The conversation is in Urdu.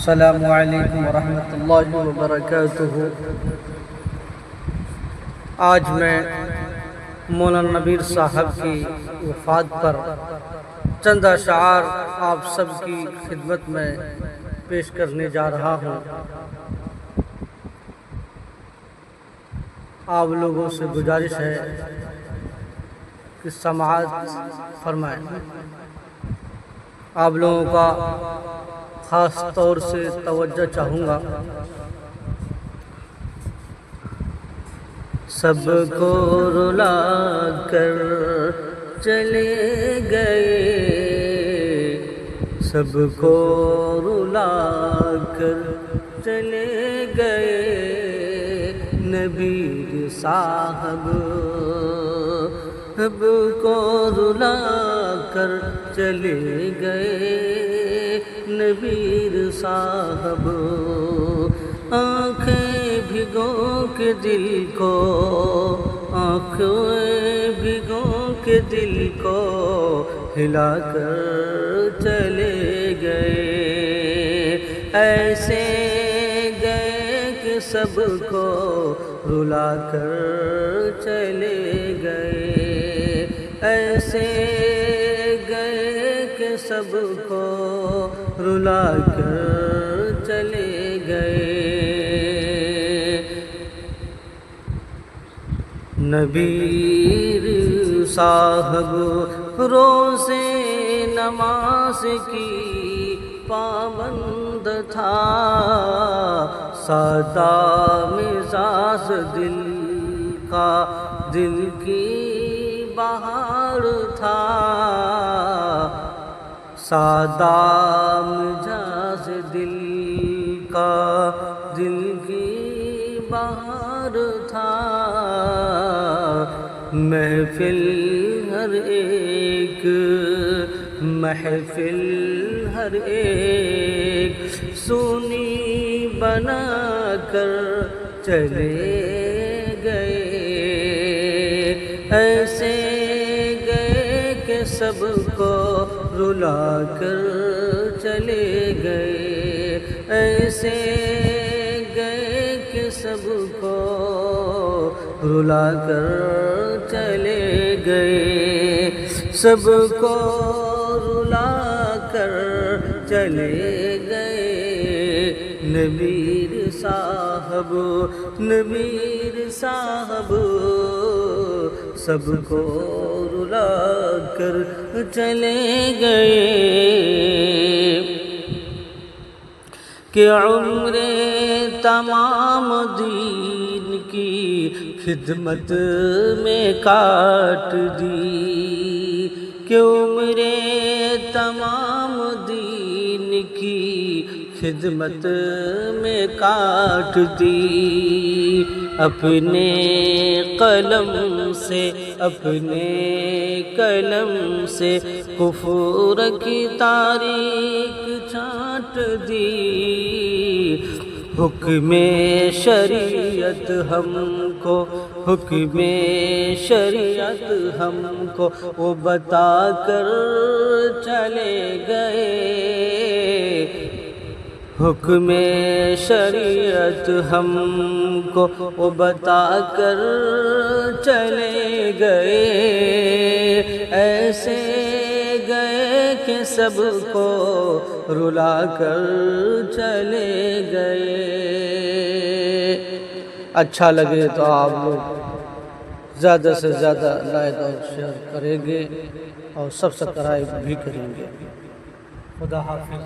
السلام علیکم ورحمۃ اللہ وبرکاتہ۔ آج میں مولانا نبیر صاحب کی وفات پر چند اشعار آپ سب کی خدمت میں پیش کرنے جا رہا ہوں۔ آپ لوگوں سے گزارش ہے کہ سماعت فرمائیں۔ آپ لوگوں کا خاص طور سے توجہ چاہوں گا۔ سب کو رلا کر چلے گئے، سب کو رلا کر چلے گئے، نبیر صاحب سب کو رلا کر چلے گئے، نبیر صاحب آنکھیں بھگو کے دل کو، آنکھیں بھگو کے دل کو ہلا کر چلے گئے، ایسے گئے کہ سب کو رلا کر چلے گئے، ایسے گئے کہ سب کو رلا کر چلے گئے۔ نبیر صاحب روزے نماز کی پابند تھا، سادہ مزاج دل کا، دل کی بہار تھا، سادہ مزاج دل کا، دل کی بہار تھا، محفل ہر ایک، محفل ہر ایک سونی بنا کر چلے گئے، ایسے گئے کہ سب کو رلا کر چلے گئے، ایسے گئے کہ سب کو رلا کر چلے گئے، سب کو رلا کر چلے گئے، نبیر صاحب، نبیر صاحب سب کو رلا کر چلے گئے، کہ عمر تمام دین کی خدمت میں کاٹ دی، کہ عمر تمام دین کی خدمت میں کاٹ دی، اپنے قلم سے، اپنے قلم سے کفر کی تاریخ چھانٹ دی، حکم شریعت ہم کو، حکم شریعت ہم کو وہ بتا کر چلے گئے، حکم شریعت ہم کو وہ بتا کر چلے گئے، ایسے گئے کہ سب کو رلا کر چلے گئے۔ اچھا لگے تو آپ لوگ زیادہ سے زیادہ لائک اور شیئر کریں گے اور سبسکرائب بھی کریں گے۔ خدا حافظ۔